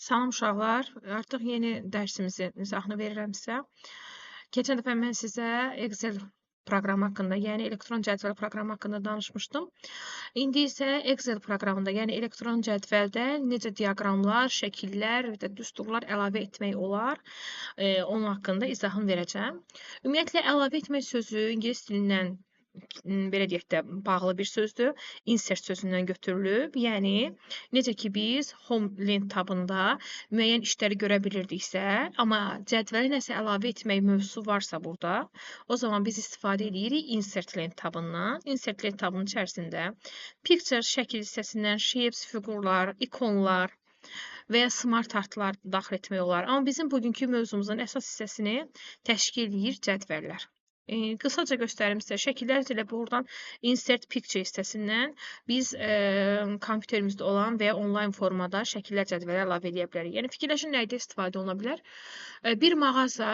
Salam uşaqlar, artıq yeni dərsimizin izahını verirəm sizə. Keçən dəfə mən sizə Excel proqramı haqqında, yəni elektron cədvəl proqramı haqqında danışmışdım. İndi isə Excel proqramında, yəni elektron cədvəldə necə diaqramlar, şəkillər və də düsturlar əlavə etmək olar, onun haqqında izahını verəcəm. Ümumiyyətlə, əlavə etmək sözü ingilis dilindən belə deyək də, bağlı bir sözdür. Insert sözündən götürülüb. Yəni, necə ki, biz Home Link tabında müəyyən işləri görə bilirdiksə, amma cədvələ nəsə əlavə etmək mövzusu varsa burada, o zaman biz istifadə edirik Insert Link tabından. Insert Link tabının içərisində Picture şəkil hissəsindən Shapes, fiqurlar, ikonlar və ya smart artlar daxil etmək olar. Amma bizim bugünkü mövzumuzun əsas hissəsini təşkil edir cədvəllər. Qısaca göstərim sizə. Şəkillər ilə buradan Insert Picture hissəsindən biz kompüterimizdə olan və ya onlayn formada şəkillər cədvələ əlavə edə bilərik. Yəni, fikirləşin, nədə istifadə oluna bilər? Bir mağaza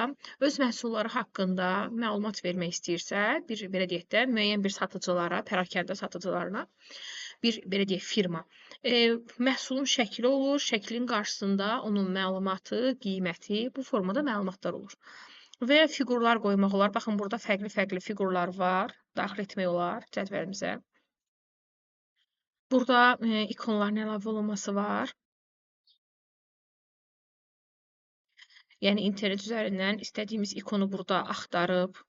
öz məhsulları haqqında məlumat vermək istəyirsə, belə deyək də, müəyyən bir satıcılara, pərakəndə satıcılarına, bir, belə deyək, firma. Məhsulun şəkli olur, şəklin qarşısında onun məlumatı, qiyməti, bu formada məlumatlar olur. Və ya fiqurlar qoymaq olar. Baxın, burada fərqli-fərqli fiqurlar var. Daxil etmək olar cədvəlimizə. Burada ikonların əlavə olunması var. Yəni, internet üzərindən istədiyimiz ikonu burada axtarıb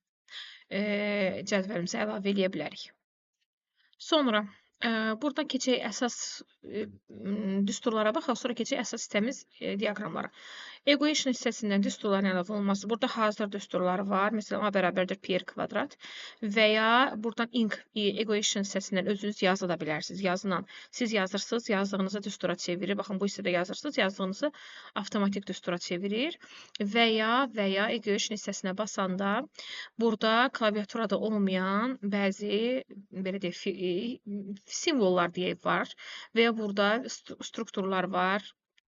cədvəlimizə əlavə edə bilərik. Sonra burada keçək əsas düsturlara baxaq, sonra keçək əsas sistemiz diaqramlara. Equation hissəsindən düsturların əlavə olunması. Burada hazır düsturları var. Məsələn, A bərabərdir P kvadrat və ya buradan ink equation hissəsindən özünüz yazı da bilərsiniz. Yazılan siz yazırsınız, yazdığınızı düstura çevirir. Baxın, bu hissədə yazırsınız, yazdığınızı avtomatik düstura çevirir və ya equation hissəsinə basanda burada klaviaturada olmayan bəzi belə deyək, simvollar deyək var və ya burada strukturlar var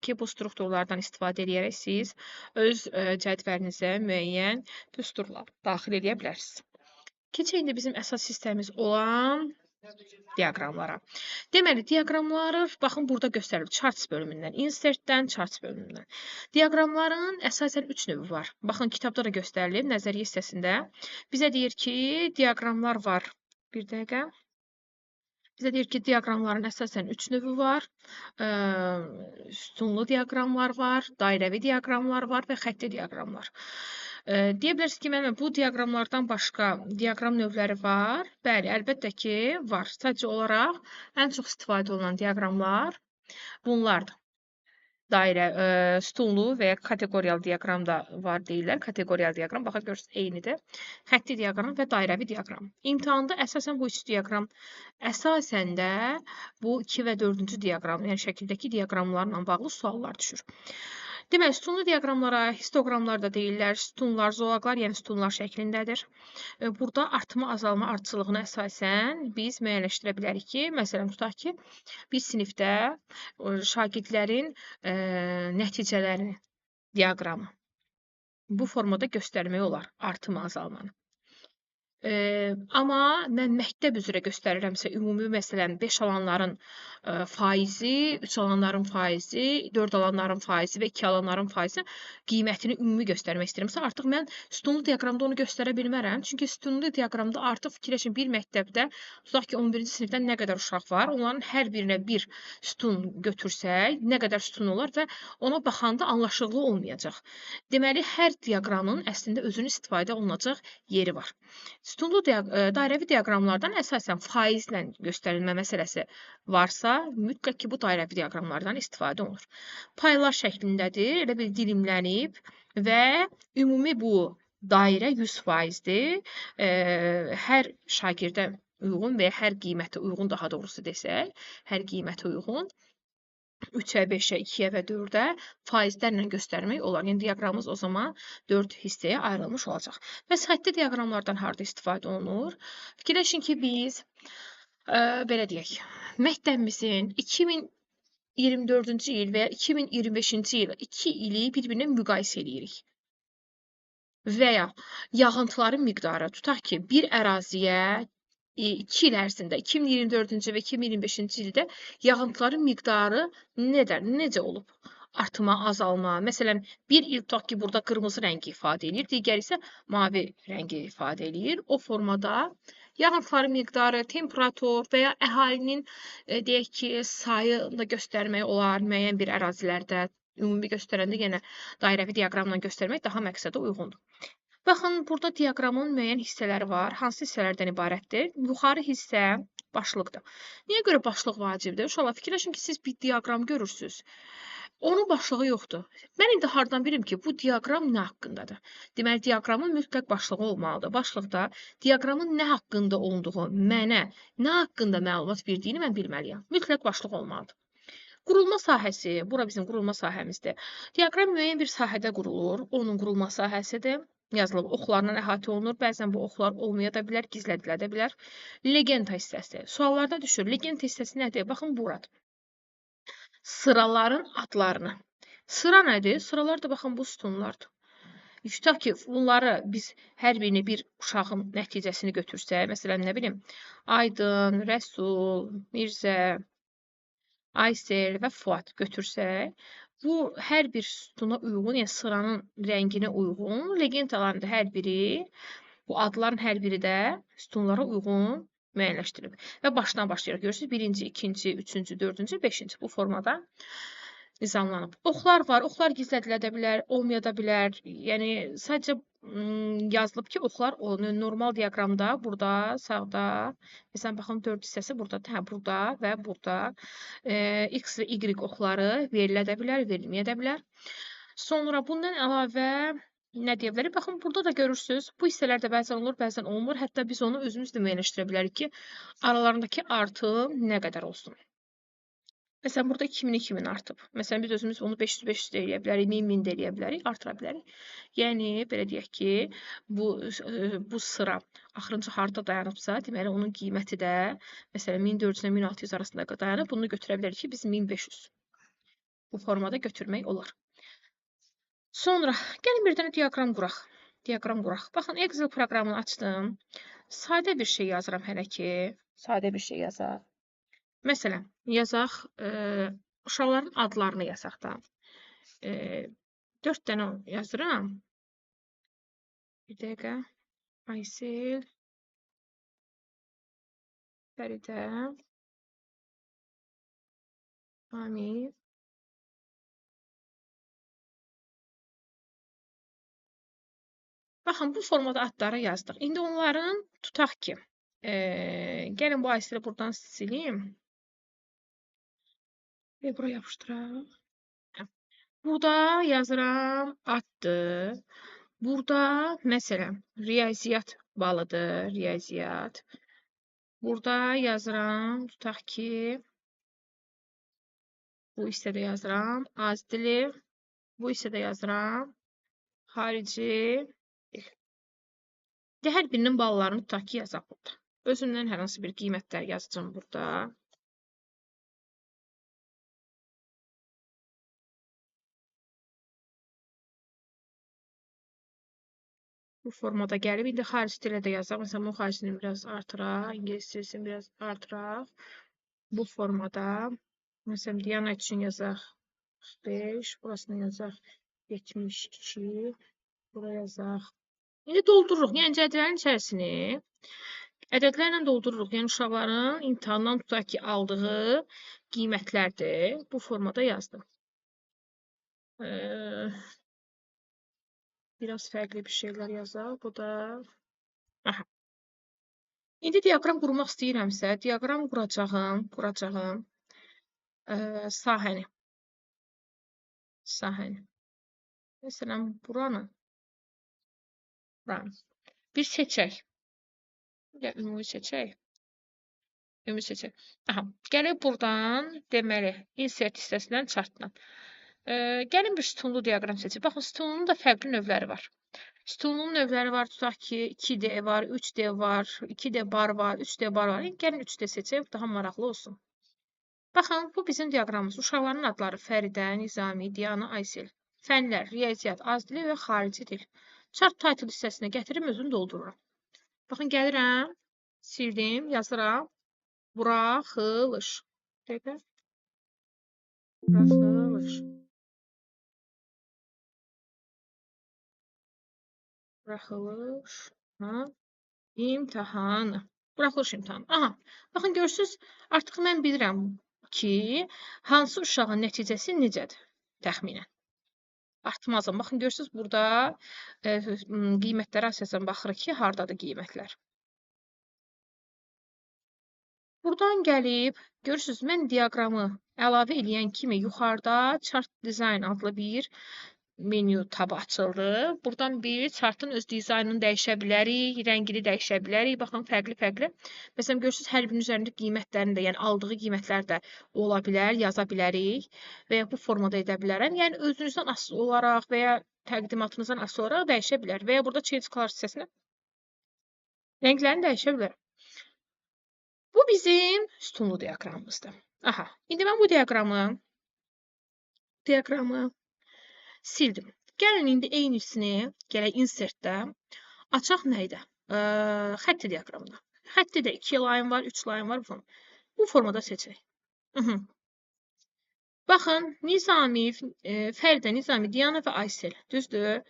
ki, bu strukturlardan istifadə edərək siz öz cədvəlinizə müəyyən düsturlar daxil edə bilərsiniz. Keçək indi bizim əsas sistemimiz olan diaqramlara. Deməli, diaqramları, baxın, burada göstərilib charts bölümündən, insertdən, charts bölümündən. Diaqramların əsasən 3 növü var. Baxın, kitabda da göstərilib, nəzəriyyə hissəsində. Bizə deyir ki, diaqramlar var. Bir dəqiqə. Bizə deyir ki, diaqramların əsasən 3 növü var. Sütunlu diaqramlar var, dairəvi diaqramlar var və xətti diaqramlar. Deyə bilərsiniz ki, mənim bu diaqramlardan başqa diaqram növləri var. Bəli, əlbəttə ki, var. Sadəcə olaraq ən çox istifadə olunan diaqramlar bunlardır. Dairə, sütunlu və ya kateqoriyalı diaqram da var deyirlər. Kateqoriyalı diaqram, baxa görürsünüz, eynidir. Xətti diaqram və dairəvi diaqram. İmtahanda əsasən bu 3 diaqram, əsasən də bu 2 və 4-cü diaqram, yəni şəkildəki diaqramlarla bağlı suallar düşür. Deməli, sütunlu diaqramlara histoqramlar da deyirlər. Sütunlar, zolaqlar, yəni sütunlar şəklindədir. Burada artma, azalma artçılığına əsasən biz müəyyənləşdirə bilərik ki, məsələn, tutaq ki, bir sinifdə şagirdlərin nəticələrini, diaqramı bu formada göstərmək olar, artımı, azalmanı. Amma mən məktəb üzrə göstərirəmsə, ümumi məsələn 5 alanların faizi, 3 alanların faizi, 4 alanların faizi və 2 alanların faizi qiymətini ümumi göstərmək istəyirəmsə, artıq mən sütunlu diaqramda onu göstərə bilmərəm. Çünki sütunlu diaqramda artıq fikirləşin, bir məktəbdə, tutaq ki, 11-ci sinifdən nə qədər uşaq var, onların hər birinə bir sütun götürsək, nə qədər sütun olar və ona baxanda anlaşıqlı olmayacaq. Deməli, hər diaqramın əslində özünün istifadə olunacaq yeri var. Sütunlu dairəvi diaqramlardan əsasən faizlə göstərilmə məsələsi varsa, mütləq ki, bu dairəvi diaqramlardan istifadə olunur. Paylar şəklindədir, elə bir dilimlənib və ümumi bu dairə 100%-dir. Hər şagirdə uyğun və ya hər qiymətə uyğun, daha doğrusu desək, hər qiymətə uyğun 3-ə, 5-ə, 2-yə və 4-ə faizlərlə göstərmək olar. Yəni, diaqramımız o zaman 4 hissəyə ayrılmış olacaq. Bəs xətti diaqramlardan harada istifadə olunur? Fikirləşin ki, biz, belə deyək, məktəbimizin 2024-cü il və ya 2025-ci il 2 ili bir-birinə müqayisə edirik. Və ya yağıntıların miqdarı, tutaq ki, bir əraziyə 2 il ərzində, 2024-cü və 2025-ci ildə yağıntıların miqdarı necə olub? artma, azalma. Məsələn, bir il tutaq ki, burada qırmızı rəngi ifadə edir, digər isə mavi rəngi ifadə edir. O formada yağıntıların miqdarı, temperatur və ya əhalinin deyək ki, sayını da göstərmək olar müəyyən bir ərazilərdə. Ümumi göstərəndə yenə dairəvi diaqramla göstərmək daha məqsədə uyğundur. Baxın, burada diaqramın müəyyən hissələri var. Hansı hissələrdən ibarətdir? Yuxarı hissə başlıqdır. Niyə görə başlıq vacibdir? Uşaqlar, fikirləşin ki, siz bir diaqram görürsünüz. Onun başlığı yoxdur. Mən indi hardan bilim ki, bu diaqram nə haqqındadır? Deməli, diaqramın mütləq başlığı olmalıdır. Başlıqda diaqramın nə haqqında olduğu, mənə nə haqqında məlumat verdiyini mən bilməliyəm. Mütləq başlıq olmalıdır. Qurulma sahəsi, bura bizim qurulma sahəmizdir. Diaqram müəyyən bir sahədə qurulur, onun qurulma sahəsidir. Yazılıb, oxlarla əhatə olunur. Bəzən bu oxlar olmaya da bilər, gizlədilə də bilər. Legenda hissəsi. Suallarda düşür. Legenda hissəsi nədir? Baxın, buradır. Sıraların adlarını. Sıra nədir? Sıralar da baxın, bu sütunlardır. Tutaq ki, bunları biz hər birini bir uşağın nəticəsini götürsək, məsələn, nə bilim, Aydın, Rəsul, Mirzə, Aysel və Fuad götürsək, bu hər bir sütuna uyğun, yəni sıranın rənginə uyğun legendaların da hər biri, bu adların hər biri də sütunlara uyğun müəyyənləşdirilib. Və başdan başlayaraq görürsünüz, birinci, ikinci, üçüncü, dördüncü, beşinci bu formada nizamlanıb. Oxlar var, oxlar gizlədilə də bilər, olmaya da bilər. Yəni, sadəcə yazılıb ki, oxlar normal diaqramda, burada, sağda, məsələn, baxın, 4 hissəsi buradadır, hə, burada və burada X və Y oxları verilə də bilər, verilməyə də bilər. Sonra bundan əlavə nə deyə bilərik? Baxın, burada da görürsünüz, bu hissələr də bəzən olur, bəzən olmur. Hətta biz onu özümüz də müəyyənləşdirə bilərik ki, aralarındakı artım nə qədər olsun. Məsələn, burada 2000 artıb. Məsələn, biz özümüz onu 500 də eləyə bilərik, 1000 də eləyə bilərik, artıra bilərik. Yəni, belə deyək ki, bu sıra axırıncı harda dayanıbsa, deməli, onun qiyməti də, məsələn, 1400 ilə 1600 arasında dayanıb. Bunu götürə bilərik ki, biz 1500. Bu formada götürmək olar. Sonra, gəlin bir dənə diaqram quraq. Baxın, Excel proqramını açdım. Sadə bir şey yazıram hələ ki. Sadə bir şey yazaq. Məsələn, yazaq, uşaqların adlarını yazaq da. 4 dənə yazıram. Bir dəqiqə. Aysel, Fəridə, Amir. Baxın, bu formada adları yazdıq. İndi onların tutaq ki, gəlin bu Ayseli buradan silim. Və bura yapışdıraq. Burada yazıram addır. Burada, məsələn, riyaziyyat balıdır, riyaziyyat. Burada yazıram, tutaq ki, bu hissədə yazıram, az dili. Bu hissədə yazıram, xarici dil. Hər birinin ballarını tutaq ki, yazaq burada. Özümdən hər hansı bir qiymətlər yazacağım burada. Bu formada gəlib. İndi xarici dilə də yazaq. Məsələn, bu xarici dilini biraz artıraq. İngilis dilini biraz artıraq. Bu formada. Məsələn, Diana üçün yazaq 45. Burasını yazaq 72. Buraya yazaq. İndi doldururuq. Yəni, cədvəlin içərisini ədədlərlə doldururuq. Yəni, uşaqların imtahandan tutaq ki, aldığı qiymətlərdir. Bu formada yazdım. Biraz fərqli bir şeylər yazaq. Bu da... Aha. İndi diaqram qurmaq istəyirəmsə, diaqram quracağım sahəni. Məsələn, buranı. Bir seçək. Ümumi seçək. Aha. Gəlib buradan, deməli, insert hissəsindən chartdan. Gəlin bir sütunlu diaqram seçək. Baxın, sütunun da fərqli növləri var. Sütunun növləri var, tutaq ki, 2D var, 3D var, 2D bar var, 3D bar var. Gəlin 3D seçək, daha maraqlı olsun. Baxın, bu bizim diaqramımız. Uşaqların adları Fəridə, Nizami, Diana, Aysel. Fənlər, riyaziyyat, az dili və xarici dil. Chart title hissəsinə gətirib özünü doldururam. Baxın, gəlirəm, sildim, yazıram. Buraxılış. Buraxılış. Buraxılış imtahanı. Buraxılış imtahanı. Aha, baxın görürsünüz, artıq mən bilirəm ki, hansı uşağın nəticəsi necədir təxminən. Artmazam. Baxın görürsünüz, burada qiymətlərə əsasən baxırıq ki, hardadır qiymətlər. Buradan gəlib, görürsünüz, mən diaqramı əlavə eləyən kimi yuxarıda Chart Design adlı bir menyu tabı açıldı. Buradan bir chartın öz dizaynını dəyişə bilərik, rəngini dəyişə bilərik. Baxın, fərqli-fərqli. Məsələn, görürsünüz, hər birinin üzərində qiymətlərini də, yəni aldığı qiymətlər də ola bilər, yaza bilərik və ya bu formada edə bilərəm. Yəni, özünüzdən asılı olaraq və ya təqdimatınızdan asılı olaraq dəyişə bilər və ya burada Change Color hissəsinə rənglərini dəyişə bilərəm. Bu bizim sütunlu diaqramımızdır. Aha, indi mən bu diaqramı sildim. Gəlin indi eynisini, gələk insertdə açaq nəydə? Xətti diaqramda. Xəttidə 2 line var, 3 line var. Bu formada seçək. Baxın, Nizami, Fərdə, Nizami, Diana və Aysel. Düzdür?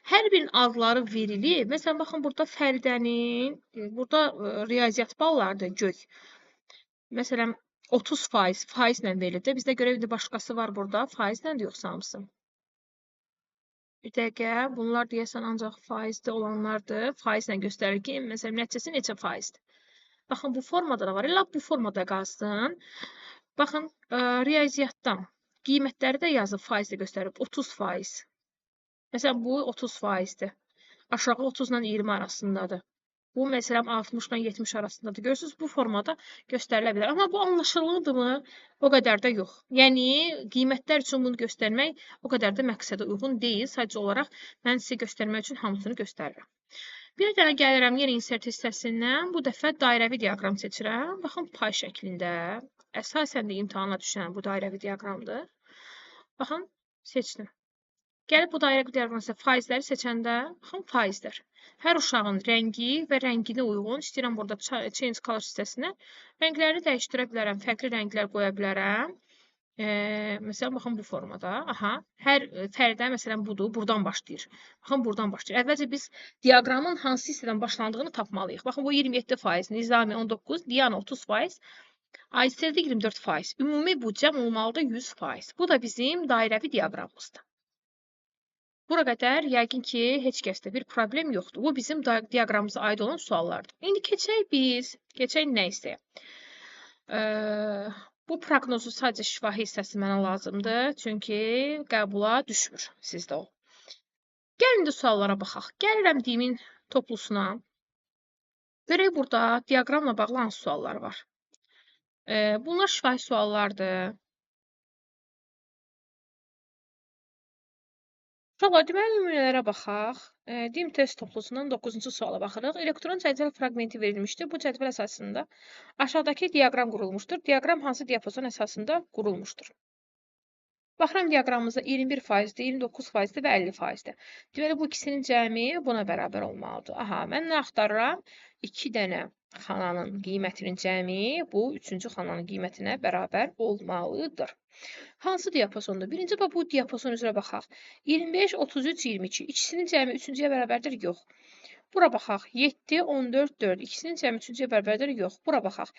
Hər birinin adları verilib. Məsələn, baxın, burada Fərdənin, burada riyaziyyat ballardır, gök. Məsələn, 30% faizlə verilib də. Bizdə görə indi başqası var burada. Faizləndir yoxsa hamısı? Bir dəqiqə, bunlar deyəsən ancaq faizdə olanlardır. Faizlə göstərir ki, məsələn, nəticəsi neçə faizdir? Baxın, bu formada da var. Elə bu formada qalsın. Baxın, riyaziyyatdan qiymətləri də yazıb, faiz də göstərib. 30%. Məsələn, bu 30%dir. Aşağı 30 ilə 20 arasındadır. Bu, məsələn, 60 ilə 70 arasındadır. Görürsünüz, bu formada göstərilə bilər. Amma bu anlaşılırmı? O qədər də yox. Yəni, qiymətlər üçün bunu göstərmək o qədər də məqsədə uyğun deyil. Sadəcə olaraq mən sizə göstərmək üçün hamısını göstərirəm. Bir dənə gəlirəm yenə insert hissəsindən. Bu dəfə dairəvi diaqram seçirəm. Baxın, pay şəklində. Əsasən də imtahana düşən bu dairəvi diaqramdır. Baxın, seçdim. Gəlib bu dairəvi diaqramda faizləri seçəndə, baxın, faizlər. Hər uşağın rəngi və rənginə uyğun, istəyirəm burada Change Color hissəsinə rəngləri dəyişdirə bilərəm, fərqli rənglər qoya bilərəm. Məsələn, baxın, bu formada. Aha, hər fərdə, məsələn, budur, buradan başlayır. Baxın, buradan başlayır. Əvvəlcə biz diaqramın hansı hissədən başlandığını tapmalıyıq. Baxın, bu 27%, Nizami 19%, Diana 30%, Aysel'də 24%. Ümumi büdcəm olmalıdır 100%. Bu da bizim dairəvi diaqramımızdır. Bura qədər yəqin ki, heç kəsdə bir problem yoxdur. Bu bizim diaqramımıza aid olan suallardır. İndi keçək nə isə. Bu proqnozu sadəcə şifahi hissəsi mənə lazımdır. Çünki qəbula düşmür sizdə o. Gəlin də suallara baxaq. Gəlirəm diyimin toplusuna. Görək burada diaqramla bağlı hansı suallar var. Bunlar şifahi suallardır. Uşaqlar, deməli nümunələrə baxaq. Dim test toplusundan 9-cu suala baxırıq. Elektron cədvəl fraqmenti verilmişdir. Bu cədvəl əsasında aşağıdakı diaqram qurulmuşdur. Diaqram hansı diapazon əsasında qurulmuşdur? Baxıram diaqramımızda 21%-dir, 29%-dir və 50%-dir. Deməli, bu ikisinin cəmi buna bərabər olmalıdır. Aha, mən nə axtarıram? 2 dənə xananın qiymətinin cəmi bu 3-cü xananın qiymətinə bərabər olmalıdır. Hansı diapazondur? Birinci bu diapazon üzrə baxaq. 25, 33, 22. İkisinin cəmi 3-cüyə bərabərdir? Yox. Bura baxaq. 7, 14, 4. İkisinin cəmi 3-cüyə bərabərdir? Yox. Bura baxaq.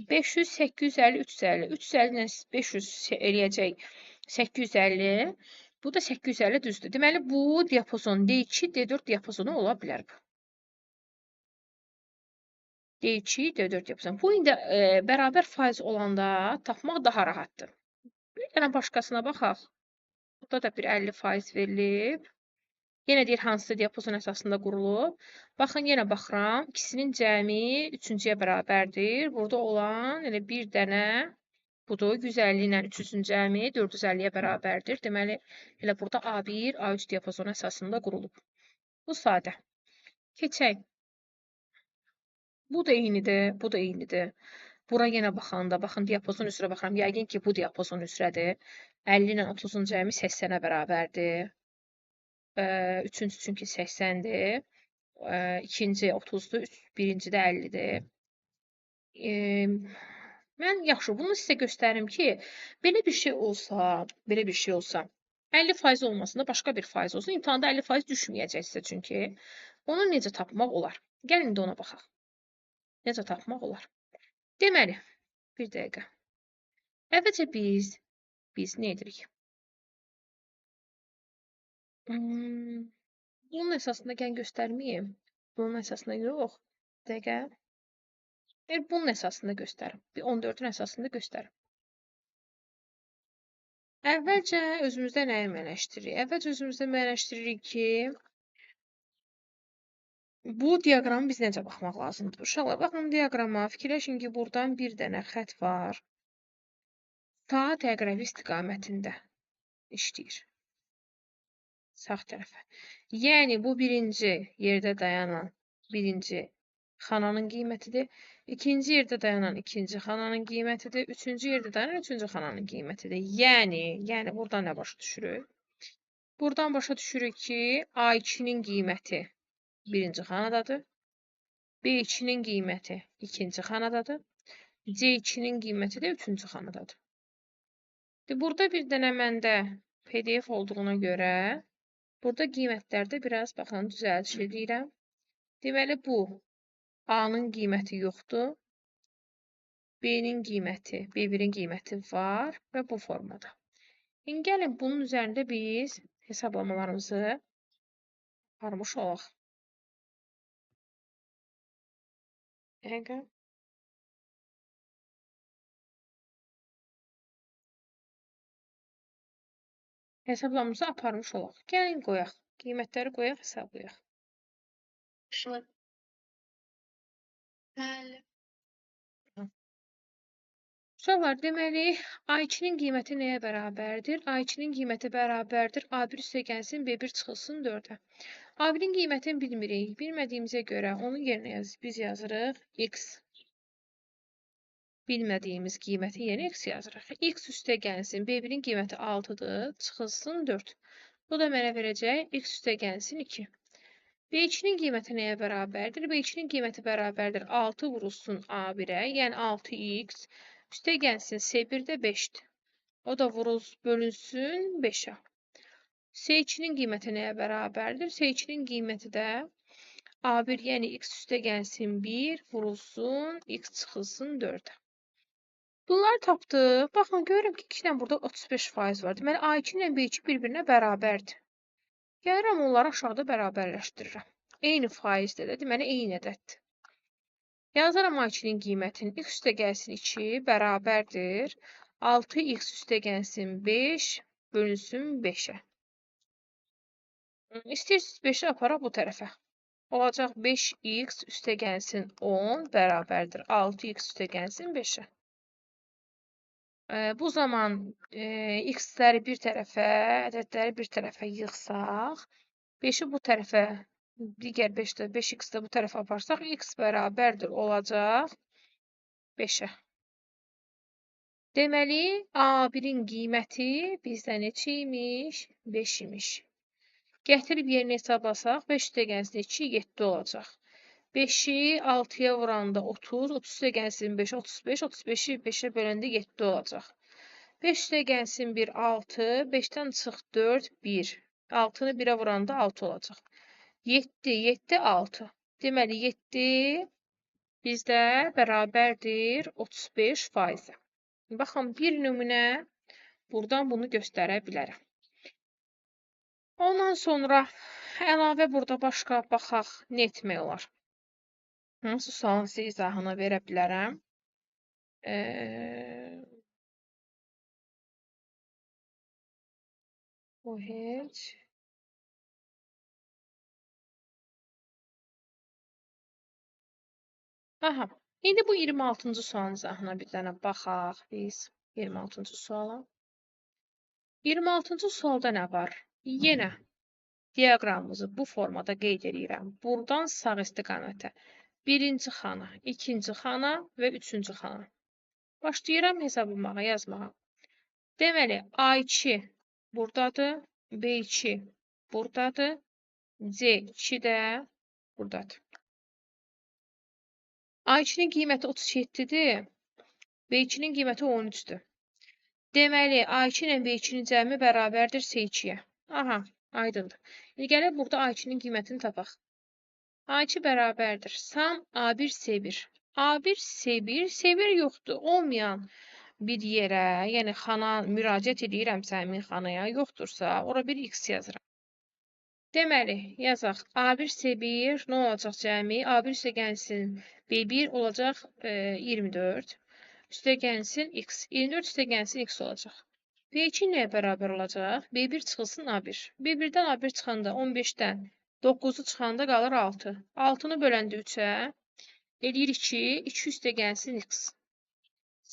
500, 850, 350. 350 ilə 500 eləyəcək 850. Bu da 850 düzdür. Deməli, bu diapazon D2, D4 diapazonu ola bilər bu. D2, D4 diapazonu. Bu indi bərabər faiz olanda tapmaq daha rahatdır. Bir dənə başqasına baxaq. Burada da bir 50% verilib. Yenə deyir, hansı diapazon əsasında qurulub. Baxın, yenə baxıram. İkisinin cəmi 3-cüyə bərabərdir. Burada olan elə bir dənə budur. 150 ilə 300-ün cəmi 450-yə bərabərdir. Deməli, elə burada A1, A3 diapazon əsasında qurulub. Bu sadə. Keçək. Bu da eynidir, bu da eynidir. Bura yenə baxanda, baxın, diapazon üzrə baxıram. Yəqin ki, bu diapazon üzrədir. 50 ilə 30-un cəmi 80-ə bərabərdir. Üçüncü çünki 80-dir. İkinci 30-dur. Birinci də 50-dir. Mən yaxşı, bunu sizə göstərim ki, belə bir şey olsa, 50% olmasın da başqa bir faiz olsun. İmtahanda 50% düşməyəcəksə çünki. Onu necə tapmaq olar? Gəlin də ona baxaq. Necə tapmaq olar? Deməli, bir dəqiqə. Əvvəlcə biz nə edirik? Bunun əsasında gəlin göstərməyim. Bunun əsasında yox. Bir dəqiqə. Bunun əsasında göstərim. Bir 14-ün əsasında göstərim. Əvvəlcə özümüzdə nəyi müəyyənləşdiririk? Əvvəlcə özümüzdə müəyyənləşdiririk ki, bu diaqrama biz necə baxmaq lazımdır? Uşaqlar, baxın diaqrama, fikirləşin ki, buradan bir dənə xətt var. Saat əqrəbi istiqamətində işləyir. Sağ tərəfə. Yəni, bu birinci yerdə dayanan birinci xananın qiymətidir. İkinci yerdə dayanan ikinci xananın qiymətidir. Üçüncü yerdə dayanan üçüncü xananın qiymətidir. Yəni buradan nə başa düşürük? Buradan başa düşürük ki, A2-nin qiyməti birinci xanadadır. B2-nin qiyməti ikinci xanadadır. C2-nin qiyməti də üçüncü xanadadır. Burada bir dənə məndə PDF olduğuna görə burada qiymətlərdə biraz baxın düzəltiş edirəm. Deməli, bu A-nın qiyməti yoxdur. B-nin qiyməti, B1-in qiyməti var və bu formada. İndi gəlin bunun üzərində biz hesablamalarımızı aparmış olaq. Dəqiqə. Hesablamamızı aparmış olaq. Gəlin qoyaq. Qiymətləri qoyaq, hesablayaq. Uşaqlar, deməli, A2-nin qiyməti nəyə bərabərdir? A2-nin qiyməti bərabərdir. A1 üstəgəlsin, B1 çıxılsın 4-ə. A1-in qiymətini bilmirik. Bilmədiyimizə görə onun yerinə biz yazırıq X. Bilmədiyimiz qiyməti yerinə X yazırıq. X üstəgəlsin, B1-in qiyməti 6-dır, çıxılsın 4. Bu da mənə verəcək X üstəgəlsin 2. B2-nin qiyməti nəyə bərabərdir? B2-nin qiyməti bərabərdir 6 vurulsun A1-ə, yəni 6x üstəgəlsin S1 də 5-dir. O da bölünsün 5-ə. S2-nin qiyməti nəyə bərabərdir? S2-nin qiyməti də A1, yəni x üstəgəlsin 1 vurulsun x çıxılsın 4-ə. Bunları tapdıq. Baxın, görürəm ki, 2 dənə burada 35% var. Deməli, A2 ilə B2 bir-birinə bərabərdir. Gəlirəm, onları aşağıda bərabərləşdirirəm. Eyni faizdə də, deməli, eyni ədəddir. Yazaram A2-nin qiymətini. X üstəgəlsin 2 bərabərdir. 6x üstəgəlsin 5 bölünsün 5-ə. İstəyirsiniz 5-i aparaq bu tərəfə. Olacaq 5x üstəgəlsin 10 bərabərdir. 6x üstəgəlsin 5-ə. Bu zaman x-ləri bir tərəfə, ədədləri bir tərəfə yığsaq, 5-i bu tərəfə, digər 5x də bu tərəfə aparsaq, x bərabərdir olacaq 5-ə. Deməli, A1-in qiyməti bizdə neçə imiş? 5 imiş. Gətirib yerinə hesablasaq, 5 üstəgəlsin 2, 7 olacaq. 5-i 6-ya vuranda 30, 30 üstəgəlsin 5, 35, 35-i 5-ə böləndə 7 olacaq. 5 üstəgəlsin 1, 6, 5-dən çıx 4, 1. 6-nı 1-ə vuranda 6 olacaq. 7, 7, 6. Deməli, 7 bizdə bərabərdir 35%. Baxın, bir nümunə buradan bunu göstərə bilərəm. Ondan sonra əlavə burada başqa baxaq, nə etmək olar? Hansı sualın sizə izahını verə bilərəm? Bu heç. Aha, indi bu 26-cı sualın izahına bir dənə baxaq biz. 26-cı suala. 26-cı sualda nə var? Yenə diaqramımızı bu formada qeyd edirəm. Buradan sağ istiqamətə. Birinci xana, ikinci xana və üçüncü xana. Başlayıram hesablamağa, yazmağa. Deməli, A2 buradadır, B2 buradadır, C2 də buradadır. A2-nin qiyməti 37-dir, B2-nin qiyməti 13-dür. Deməli, A2 ilə B2-nin cəmi bərabərdir C2-yə. Aha, aydındır. İndi gəlib burada A2-nin qiymətini tapaq. A2 bərabərdir. Sam A1 C1. A1 C1, C1 yoxdur. Olmayan bir yerə, yəni xana müraciət edirəmsə həmin xanaya, yoxdursa, ora bir X yazıram. Deməli, yazaq. A1 C1 nə olacaq cəmi? A1 üstə gəlsin B1 olacaq 24. Üstə gəlsin X. 24 üstə gəlsin X olacaq. B2 nəyə bərabər olacaq? B1 çıxılsın A1. B1-dən A1 çıxanda 15-dən 9-u çıxanda qalır 6. 6-nı böləndə 3-ə eləyir 2. 2 üstə gəlsin X.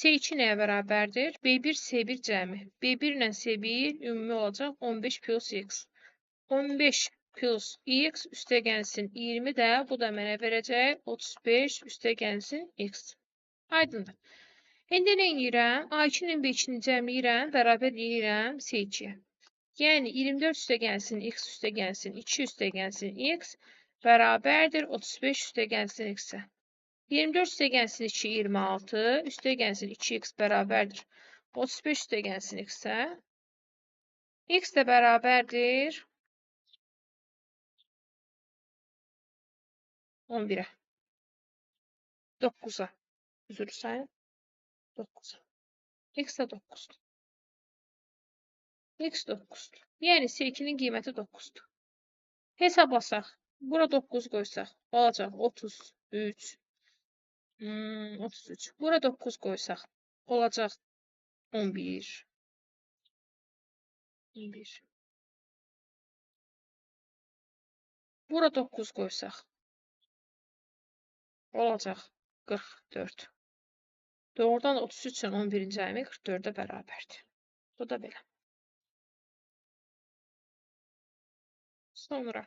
C2 nəyə bərabərdir? B1 C1 cəmi. B1 ilə C1 ümumi olacaq 15 plus X. 15 plus X üstə gəlsin 20 də bu da mənə verəcək 35 üstə gəlsin X. Aydındır. İndi nə edirəm? A2 ilə B2-ni cəmləyirəm, bərabər edirəm C2-yə. Yəni 24 üstə gəlsin X üstə gəlsin 2 üstə gəlsin X bərabərdir 35 üstə gəlsin X-ə. 24 üstə gəlsin 2 26 üstə gəlsin 2X bərabərdir 35 üstə gəlsin X-ə. X də bərabərdir 11-ə. 9-a. Üzr sayın. 9-a. X də 9-dur. X 9-dur. Yəni C2-nin qiyməti 9-dur. Hesablasaq. Bura 9 qoysaq. Olacaq 33. 33. Bura 9 qoysaq. Olacaq 11. 11. Bura 9 qoysaq. Olacaq 44. Doğrudan 33 ilə 11-in cəmi 44-ə bərabərdir. Bu da belə. Sonra.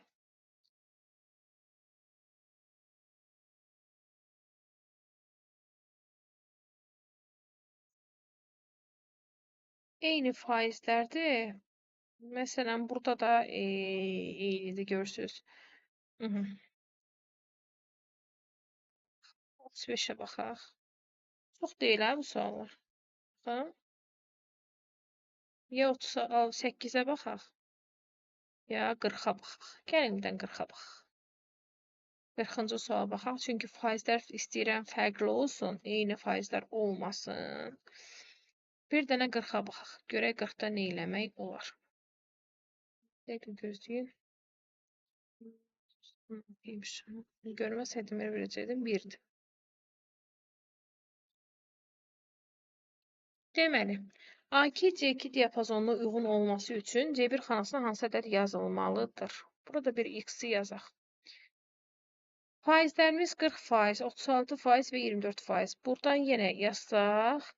Eyni faizlərdir. Məsələn, burada da eynidir, görürsünüz. 35-ə baxaq. Çox deyil bu suallar. Baxın. Ya 38-ə baxaq, ya 40-a baxaq. Gəlin birdən 40-a baxaq. 40-cı suala baxaq. Çünki faizlər istəyirəm fərqli olsun, eyni faizlər olmasın. Bir dənə 40-a baxaq. Görək 40-da nə eləmək olar. Dəqiq gözləyin. Görməsəydim, verəcəkdim 1-dir. Deməli, A2, C2 diapazonuna uyğun olması üçün C1 xanasına hansı ədəd yazılmalıdır? Burada bir X-i yazaq. Faizlərimiz 40%, 36% və 24%. Buradan yenə yazsaq,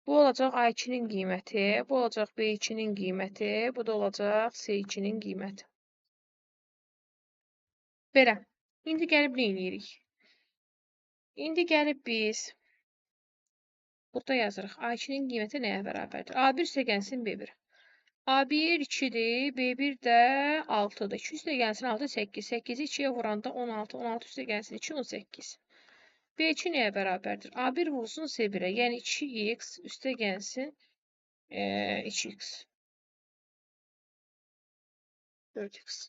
bu olacaq A2-nin qiyməti, bu olacaq B2-nin qiyməti, bu da olacaq C2-nin qiyməti. Belə. İndi gəlib nə edirik? İndi gəlib biz burada yazırıq. A2-nin qiyməti nəyə bərabərdir? A1 üstə gəlsin B1. A1 2-dir, B1 də 6-dır. 2 üstə gəlsin 6, 8. 8-i 2-yə vuranda 16, 16 üstə gəlsin 2, 18. B2 nəyə bərabərdir? A1 vursun C1-ə, yəni 2x üstə gəlsin 2x. 4x.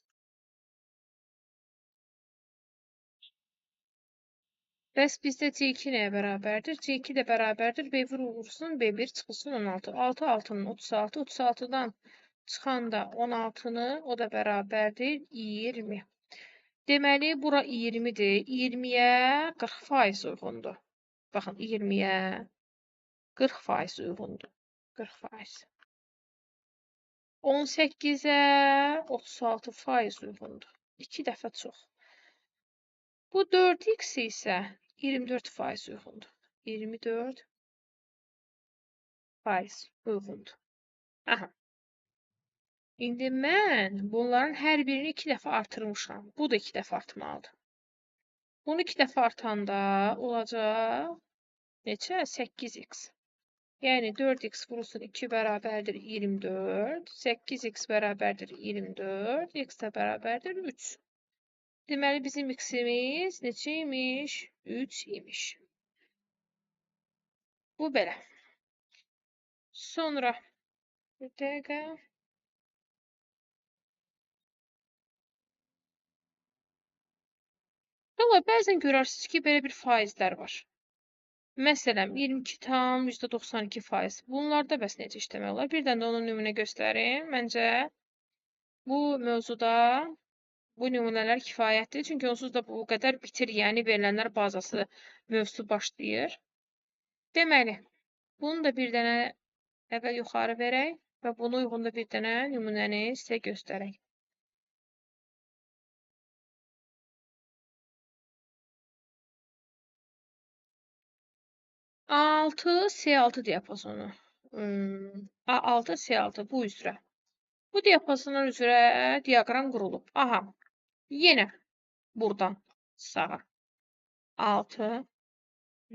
Bəs bizdə C2 nəyə bərabərdir? C2 də bərabərdir. B1 vursun, B1 çıxılsın 16. 6, 6-nın 36. 36-dan çıxanda 16-nı, o da bərabərdir 20. Deməli, bura 20-dir. 20-yə 40% uyğundur. Baxın, 20-yə 40% uyğundur. 40%. 18-ə 36% uyğundur. 2 dəfə çox. Bu 4x isə 24% uyğundur. 24% uyğundur. Aha. İndi mən bunların hər birini 2 dəfə artırmışam. Bu da 2 dəfə artmalıdır. Bunu 2 dəfə artanda olacaq neçə? 8x. Yəni 4x vurulsun 2 bərabərdir 24. 8x bərabərdir 24. X də bərabərdir 3. Deməli, bizim x-imiz neçə imiş? 3 imiş. Bu belə. Sonra bir dəqiqə. Valla bəzən görərsiniz ki, belə bir faizlər var. Məsələn, 22,92%. Bunlarda bəs necə işləmək olar? Bir dənə də onun nümunə göstərim. Məncə bu mövzuda bu nümunələr kifayətdir. Çünki onsuz da bu qədər bitir, yəni verilənlər bazası mövzusu başlayır. Deməli, bunu da bir dənə əvvəl yuxarı verək və buna uyğun da bir dənə nümunəni sizə göstərək. 6C6 diapazonu. A6C6 bu üzrə. Bu diapazonlar üzrə diaqram qurulub. Aha, yenə buradan sağa. 6,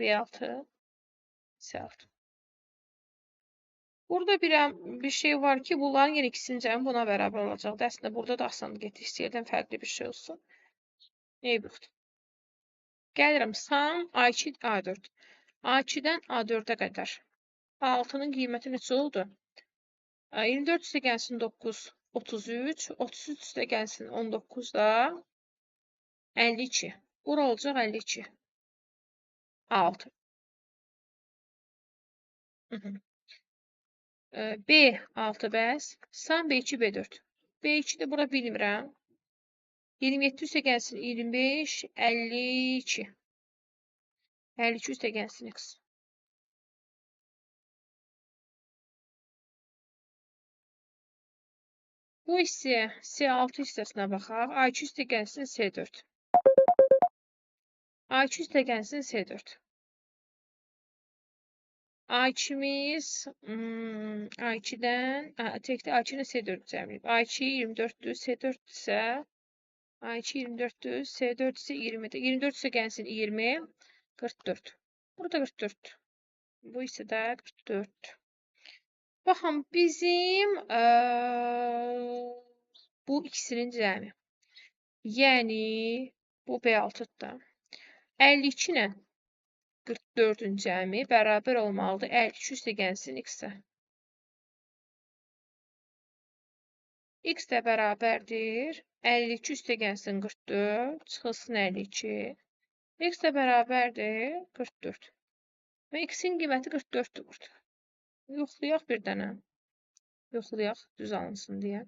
B6, C6. Burada bir şey var ki, bunların yenə ikisinin cəmi buna bərabər olacaq. Əslində, burada da asanlıq etmək istəyirdim, fərqli bir şey olsun. Eyb yoxdur. Gəlirəm sam A2, A4. A2-dən A4-ə qədər. 6-nın qiyməti neçə oldu? 24 üstə gəlsin 9, 33. 33 üstə gəlsin 19 da 52. Bura olacaq 52. 6. B6 bəs. Sam B2, B4. B2 də bura bilmirəm. 27 üstə gəlsin 25, 52. 52 üstə gəlsin x. Bu hissəyə C6 hissəsinə baxaq. A2 üstə gəlsin C4. A2 üstə gəlsin C4. A2'miz A2'dən təkdə A2 ilə C4 cəmləyib. A2 24'dür, C4 isə A2 24'dür, C4 isə 20'dir. 24 isə gəlsin 20, 44. Burada 44. Bu isə də 44. Baxın, bizim bu ikisinin cəmi. Yəni, bu B6'dır. 52 ilə 44'ün cəmi bərabər olmalıdır. 52 üstə gəlsin x-ə. X də bərabərdir. 52 üstə gəlsin 44. Çıxılsın 52. X də bərabərdir 44. Və x-in qiyməti 44-dür burada. Yoxlayaq bir dənə. Yoxlayaq, düz alınsın deyə.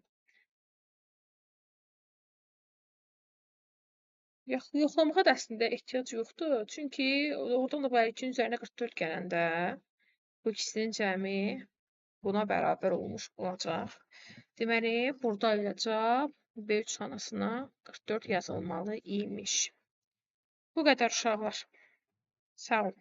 Yoxlamağa da əslində ehtiyac yoxdur. Çünki oradan da bu 52-nin üzərinə 44 gələndə bu ikisinin cəmi buna bərabər olmuş olacaq. Deməli, burada ilə cavab B3 xanasına 44 yazılmalı imiş. Bu qədər uşaqlar. Sağ olun.